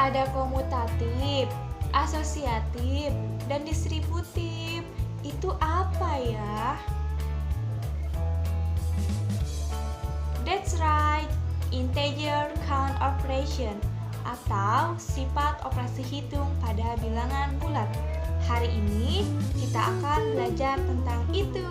Ada komutatif, asosiatif, dan distributif. Itu apa ya? That's right, integer count operation atau sifat operasi hitung pada bilangan bulat. Hari ini kita akan belajar tentang itu.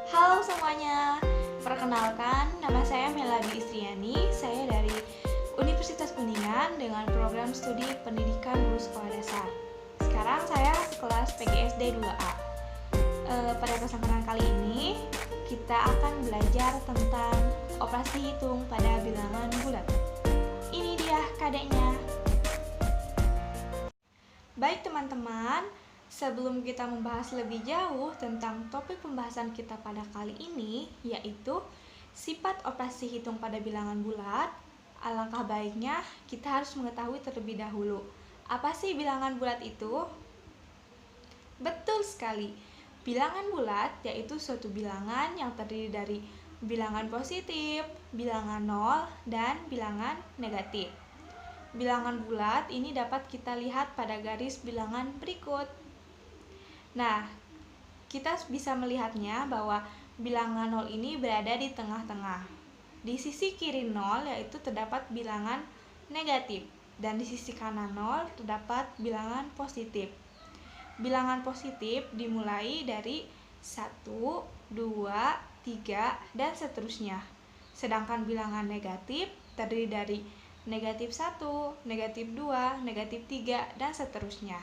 Halo semuanya, perkenalkan nama saya Melody Istriani. Saya dari Universitas Kuningan dengan program studi pendidikan guru sekolah dasar. Sekarang saya kelas PGSD 2A. Pada kesempatan kali ini kita akan belajar tentang operasi hitung pada bilangan bulat. Ini dia KD-nya. Baik teman-teman, sebelum kita membahas lebih jauh tentang topik pembahasan kita pada kali ini, yaitu sifat operasi hitung pada bilangan bulat, alangkah baiknya kita harus mengetahui terlebih dahulu, apa sih bilangan bulat itu? Betul sekali, bilangan bulat yaitu suatu bilangan yang terdiri dari bilangan positif, bilangan nol, dan bilangan negatif. Bilangan bulat ini dapat kita lihat pada garis bilangan berikut. Nah, kita bisa melihatnya bahwa bilangan 0 ini berada di tengah-tengah. Di sisi kiri 0 yaitu terdapat bilangan negatif, dan di sisi kanan 0 terdapat bilangan positif. Bilangan positif dimulai dari 1, 2, 3, dan seterusnya. Sedangkan bilangan negatif terdiri dari negatif 1, negatif 2, negatif 3, dan seterusnya.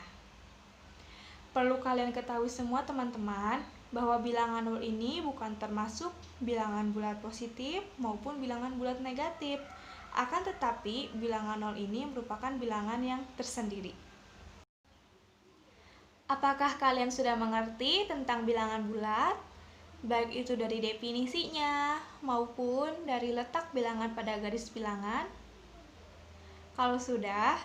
Perlu kalian ketahui semua teman-teman bahwa bilangan 0 ini bukan termasuk bilangan bulat positif maupun bilangan bulat negatif. Akan tetapi bilangan 0 ini merupakan bilangan yang tersendiri. Apakah kalian sudah mengerti tentang bilangan bulat? Baik itu dari definisinya maupun dari letak bilangan pada garis bilangan? Kalau sudah,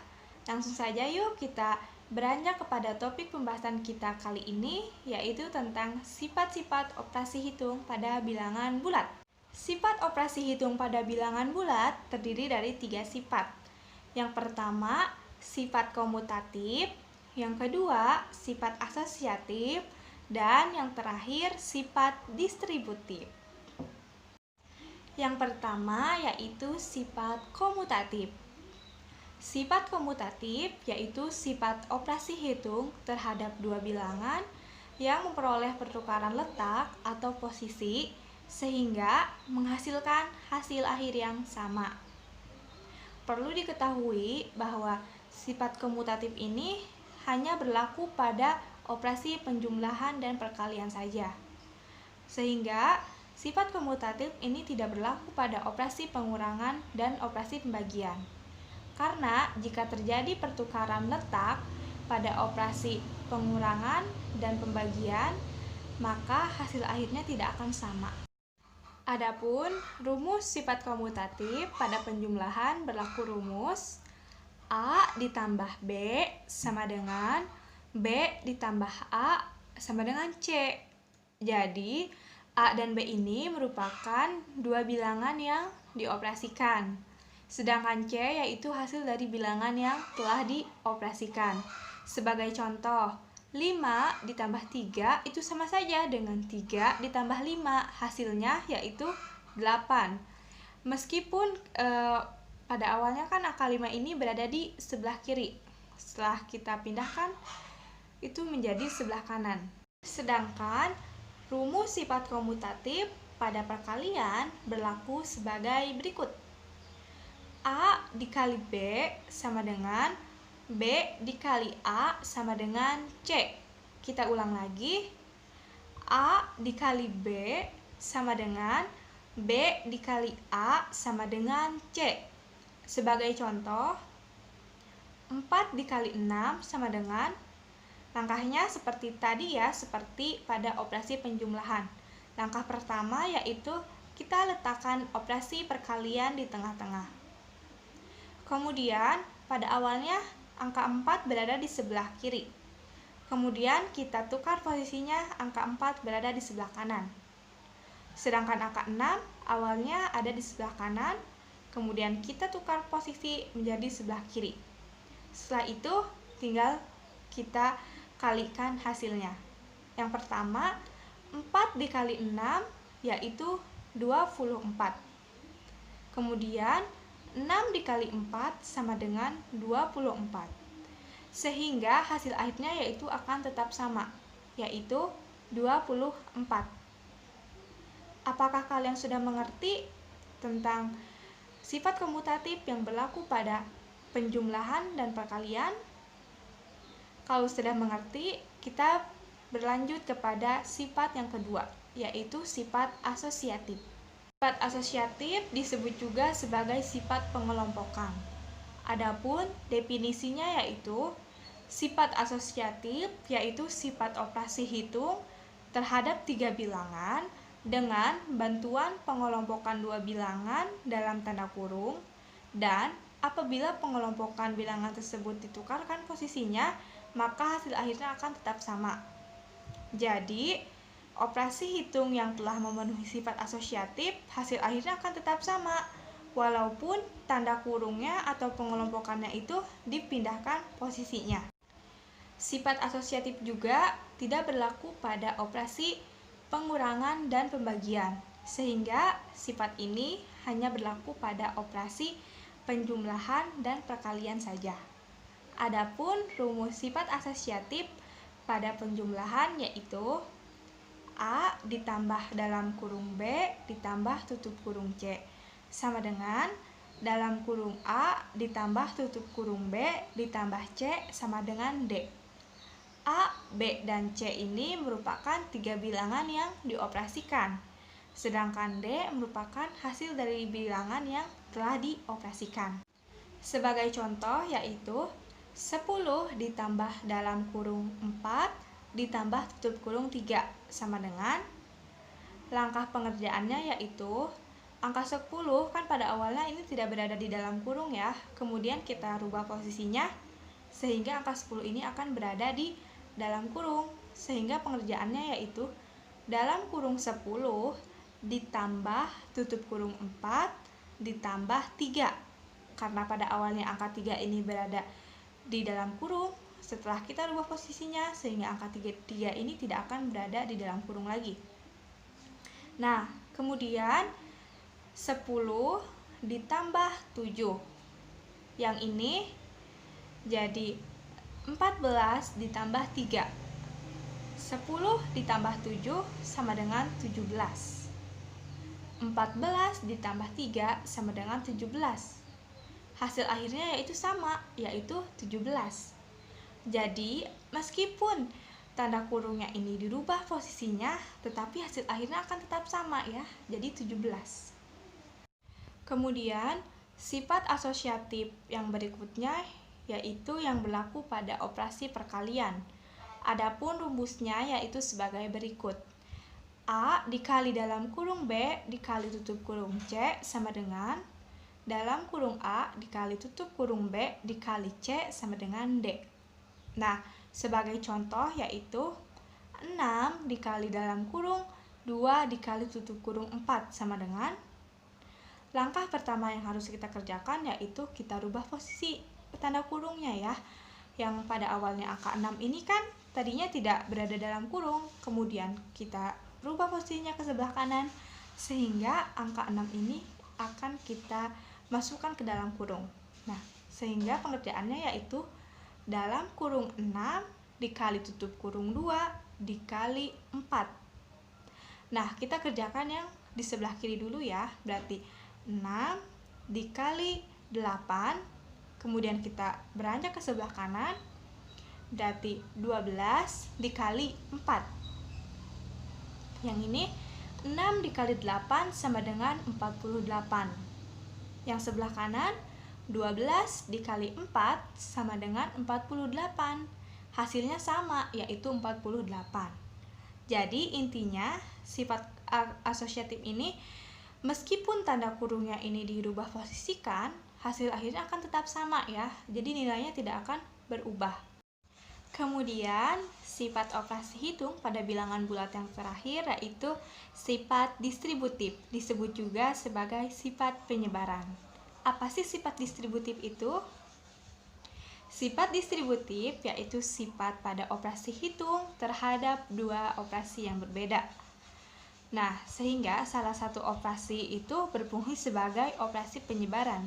langsung saja yuk kita beranjak kepada topik pembahasan kita kali ini, yaitu tentang sifat-sifat operasi hitung pada bilangan bulat. Sifat operasi hitung pada bilangan bulat terdiri dari 3 sifat. Yang pertama, sifat komutatif, yang kedua, sifat asosiatif, dan yang terakhir, sifat distributif. Yang pertama yaitu sifat komutatif. Sifat komutatif yaitu sifat operasi hitung terhadap dua bilangan yang memperoleh pertukaran letak atau posisi sehingga menghasilkan hasil akhir yang sama. Perlu diketahui bahwa sifat komutatif ini hanya berlaku pada operasi penjumlahan dan perkalian saja. Sehingga sifat komutatif ini tidak berlaku pada operasi pengurangan dan operasi pembagian. Karena jika terjadi pertukaran letak pada operasi pengurangan dan pembagian, maka hasil akhirnya tidak akan sama. Adapun rumus sifat komutatif pada penjumlahan berlaku rumus A ditambah B sama dengan B ditambah A sama dengan C. Jadi, A dan B ini merupakan dua bilangan yang dioperasikan. Sedangkan C yaitu hasil dari bilangan yang telah dioperasikan. Sebagai contoh, 5 ditambah 3 itu sama saja dengan 3 ditambah 5. Hasilnya yaitu 8. Meskipun pada awalnya kan angka 5 ini berada di sebelah kiri. Setelah kita pindahkan, itu menjadi sebelah kanan. Sedangkan rumus sifat komutatif pada perkalian berlaku sebagai berikut. A dikali B sama dengan B dikali A sama dengan C. Kita ulang lagi. A dikali B sama dengan B dikali A sama dengan C. Sebagai contoh, 4 dikali 6 sama dengan, langkahnya seperti tadi ya, seperti pada operasi penjumlahan. Langkah pertama yaitu kita letakkan operasi perkalian di tengah-tengah. Kemudian, pada awalnya angka 4 berada di sebelah kiri. Kemudian kita tukar posisinya, angka 4 berada di sebelah kanan. Sedangkan angka 6 awalnya ada di sebelah kanan, kemudian kita tukar posisi menjadi sebelah kiri. Setelah itu tinggal kita kalikan hasilnya. Yang pertama, 4 dikali 6 yaitu 24. Kemudian 6 dikali 4 sama dengan 24. Sehingga hasil akhirnya yaitu akan tetap sama, yaitu 24. Apakah kalian sudah mengerti tentang sifat komutatif yang berlaku pada penjumlahan dan perkalian? Kalau sudah mengerti, kita berlanjut kepada sifat yang kedua, yaitu sifat asosiatif. Sifat asosiatif disebut juga sebagai sifat pengelompokan. Adapun definisinya yaitu sifat asosiatif yaitu sifat operasi hitung terhadap 3 bilangan dengan bantuan pengelompokan 2 bilangan dalam tanda kurung, dan apabila pengelompokan bilangan tersebut ditukarkan posisinya, maka hasil akhirnya akan tetap sama. Jadi, operasi hitung yang telah memenuhi sifat asosiatif, hasil akhirnya akan tetap sama, walaupun tanda kurungnya atau pengelompokannya itu dipindahkan posisinya. Sifat asosiatif juga tidak berlaku pada operasi pengurangan dan pembagian, sehingga sifat ini hanya berlaku pada operasi penjumlahan dan perkalian saja. Adapun rumus sifat asosiatif pada penjumlahan yaitu A ditambah dalam kurung B ditambah tutup kurung C sama dengan dalam kurung A ditambah tutup kurung B ditambah C sama dengan D. A, B, dan C ini merupakan 3 bilangan yang dioperasikan, sedangkan D merupakan hasil dari bilangan yang telah dioperasikan. Sebagai contoh yaitu 10 ditambah dalam kurung 4 ditambah tutup kurung 3 sama dengan, langkah pengerjaannya yaitu angka 10 kan pada awalnya ini tidak berada di dalam kurung ya, kemudian kita rubah posisinya sehingga angka 10 ini akan berada di dalam kurung, sehingga pengerjaannya yaitu dalam kurung 10 ditambah tutup kurung 4 ditambah 3. Karena pada awalnya angka 3 ini berada di dalam kurung, setelah kita rubah posisinya sehingga angka 3 ini tidak akan berada di dalam kurung lagi. Nah, kemudian 10 ditambah 7. Yang ini jadi 14 ditambah 3. 10 ditambah 7 sama dengan 17. 14 ditambah 3 sama dengan 17. Hasil akhirnya yaitu sama, yaitu 17. Jadi, meskipun tanda kurungnya ini dirubah posisinya, tetapi hasil akhirnya akan tetap sama ya, jadi 17. Kemudian, sifat asosiatif yang berikutnya yaitu yang berlaku pada operasi perkalian. Adapun rumusnya yaitu sebagai berikut. A dikali dalam kurung B dikali tutup kurung C sama dengan dalam kurung A dikali tutup kurung B dikali C sama dengan D. Nah, sebagai contoh yaitu 6 dikali dalam kurung 2 dikali tutup kurung 4 sama dengan, langkah pertama yang harus kita kerjakan yaitu kita rubah posisi tanda kurungnya ya. Yang pada awalnya angka 6 ini kan tadinya tidak berada dalam kurung, kemudian kita rubah posisinya ke sebelah kanan sehingga angka 6 ini akan kita masukkan ke dalam kurung. Nah, sehingga pengerjaannya yaitu dalam kurung 6 dikali tutup kurung 2 dikali 4. Nah, kita kerjakan yang di sebelah kiri dulu ya. Berarti 6 dikali 8, kemudian kita beranjak ke sebelah kanan, berarti 12 dikali 4. Yang ini 6 dikali 8 sama dengan 48. Yang sebelah kanan 12 dikali 4 sama dengan 48. Hasilnya sama, yaitu 48. Jadi intinya sifat asosiatif ini meskipun tanda kurungnya ini dirubah posisikan, hasil akhirnya akan tetap sama ya. Jadi nilainya tidak akan berubah. Kemudian, sifat operasi hitung pada bilangan bulat yang terakhir yaitu sifat distributif, disebut juga sebagai sifat penyebaran. Apa sih sifat distributif itu? Sifat distributif yaitu sifat pada operasi hitung terhadap dua operasi yang berbeda. Nah, sehingga salah satu operasi itu berfungsi sebagai operasi penyebaran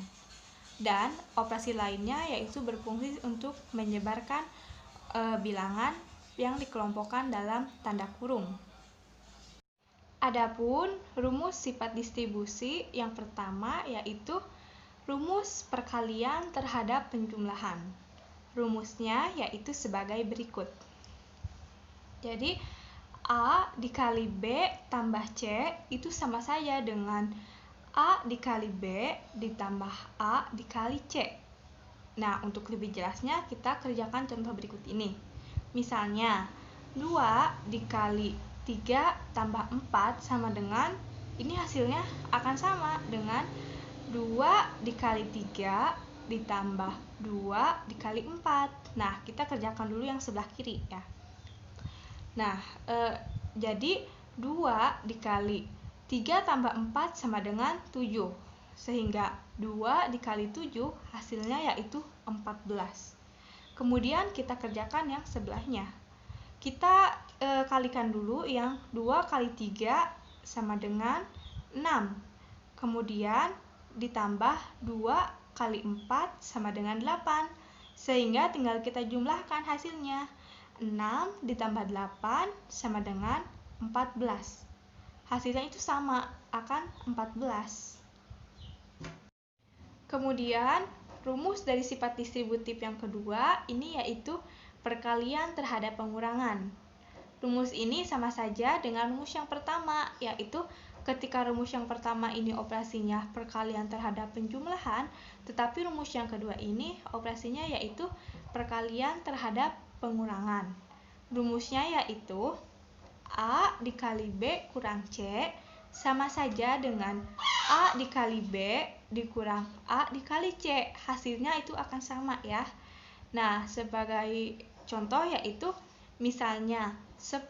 dan operasi lainnya yaitu berfungsi untuk menyebarkan bilangan yang dikelompokkan dalam tanda kurung. Adapun rumus sifat distribusi yang pertama yaitu rumus perkalian terhadap penjumlahan. Rumusnya yaitu sebagai berikut. Jadi A dikali B tambah C itu sama saja dengan A dikali B ditambah A dikali C. Nah, untuk lebih jelasnya kita kerjakan contoh berikut ini. Misalnya 2 dikali 3 tambah 4 sama dengan, ini hasilnya akan sama dengan 2 dikali 3 ditambah 2 dikali 4. Nah, kita kerjakan dulu yang sebelah kiri ya. Nah, jadi 2 dikali 3 tambah 4 sama dengan 7. Sehingga 2 dikali 7 hasilnya yaitu 14. Kemudian kita kerjakan yang sebelahnya. Kita kalikan dulu yang 2 kali 3 sama dengan 6. Kemudian ditambah 2 kali 4 sama dengan 8. Sehingga tinggal kita jumlahkan hasilnya. 6 ditambah 8 sama dengan 14. Hasilnya itu sama, akan 14. Kemudian, rumus dari sifat distributif yang kedua ini yaitu perkalian terhadap pengurangan. Rumus ini sama saja dengan rumus yang pertama, yaitu ketika rumus yang pertama ini operasinya perkalian terhadap penjumlahan, tetapi rumus yang kedua ini operasinya yaitu perkalian terhadap pengurangan. Rumusnya yaitu A dikali B kurang C sama saja dengan A dikali B dikurang A dikali C. Hasilnya itu akan sama ya. Nah, sebagai contoh yaitu misalnya 10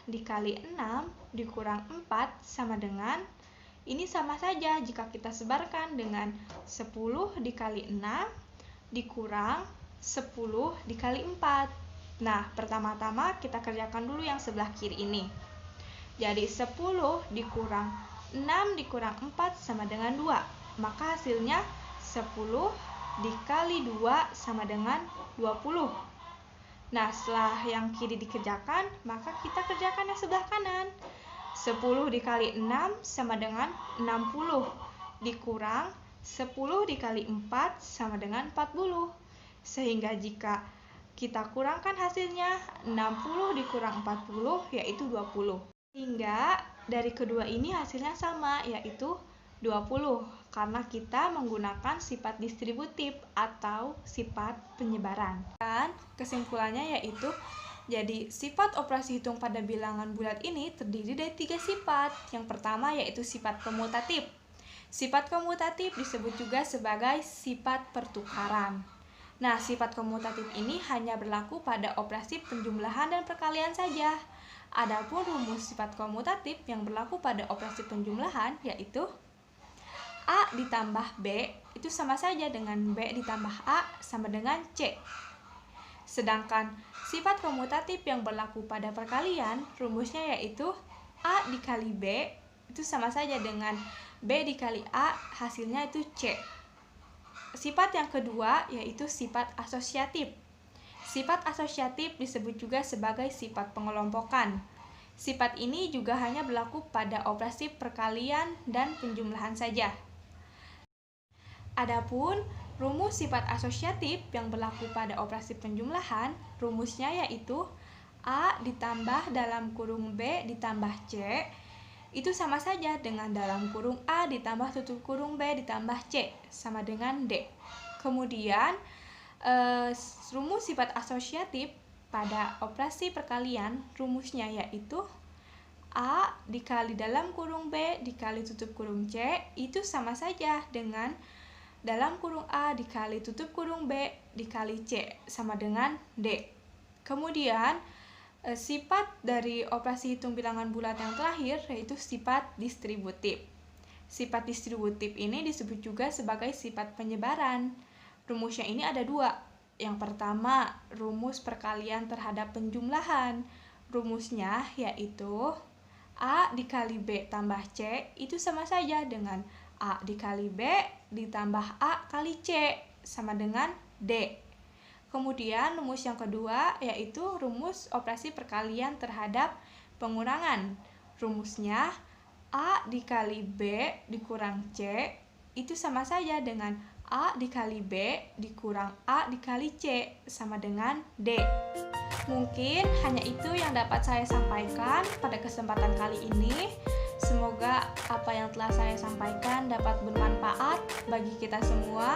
dikali 6 dikurang 4 sama dengan, ini sama saja jika kita sebarkan dengan 10 dikali 6 dikurang 10 dikali 4. Nah, pertama-tama kita kerjakan dulu yang sebelah kiri ini. Jadi 10 dikurang 6 dikurang 4 sama dengan 2. Maka hasilnya 10 dikali 2 sama dengan 20. Nah, setelah yang kiri dikerjakan, maka kita kerjakan yang sebelah kanan. 10 dikali 6 sama dengan 60. Dikurang 10 dikali 4 sama dengan 40. Sehingga jika kita kurangkan hasilnya, 60 dikurang 40 yaitu 20. Hingga dari kedua ini hasilnya sama, yaitu 20, karena kita menggunakan sifat distributif atau sifat penyebaran. Dan kesimpulannya yaitu, jadi sifat operasi hitung pada bilangan bulat ini terdiri dari 3 sifat. Yang pertama yaitu sifat komutatif. Sifat komutatif disebut juga sebagai sifat pertukaran. Nah, sifat komutatif ini hanya berlaku pada operasi penjumlahan dan perkalian saja. Adapun rumus sifat komutatif yang berlaku pada operasi penjumlahan yaitu A ditambah B itu sama saja dengan B ditambah A sama dengan C. Sedangkan sifat komutatif yang berlaku pada perkalian, rumusnya yaitu A dikali B itu sama saja dengan B dikali A, hasilnya itu C. Sifat yang kedua yaitu sifat asosiatif. Sifat asosiatif disebut juga sebagai sifat pengelompokan. Sifat ini juga hanya berlaku pada operasi perkalian dan penjumlahan saja. Adapun rumus sifat asosiatif yang berlaku pada operasi penjumlahan, rumusnya yaitu A ditambah dalam kurung B ditambah C itu sama saja dengan dalam kurung A ditambah tutup kurung B ditambah C sama dengan D. Kemudian rumus sifat asosiatif pada operasi perkalian, rumusnya yaitu A dikali dalam kurung B dikali tutup kurung C itu sama saja dengan dalam kurung A dikali tutup kurung B dikali C sama dengan D. Kemudian, sifat dari operasi hitung bilangan bulat yang terakhir yaitu sifat distributif. Sifat distributif ini disebut juga sebagai sifat penyebaran. Rumusnya ini ada dua. Yang pertama, rumus perkalian terhadap penjumlahan. Rumusnya yaitu A dikali B tambah C itu sama saja dengan A dikali B ditambah A kali C sama dengan D. Kemudian rumus yang kedua yaitu rumus operasi perkalian terhadap pengurangan. Rumusnya A dikali B dikurang C itu sama saja dengan A dikali B dikurang A dikali C sama dengan D. Mungkin hanya itu yang dapat saya sampaikan pada kesempatan kali ini. Semoga apa yang telah saya sampaikan dapat bermanfaat bagi kita semua.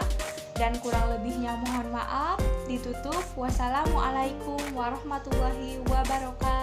Dan kurang lebihnya mohon maaf. Ditutup. Wassalamualaikum warahmatullahi wabarakatuh.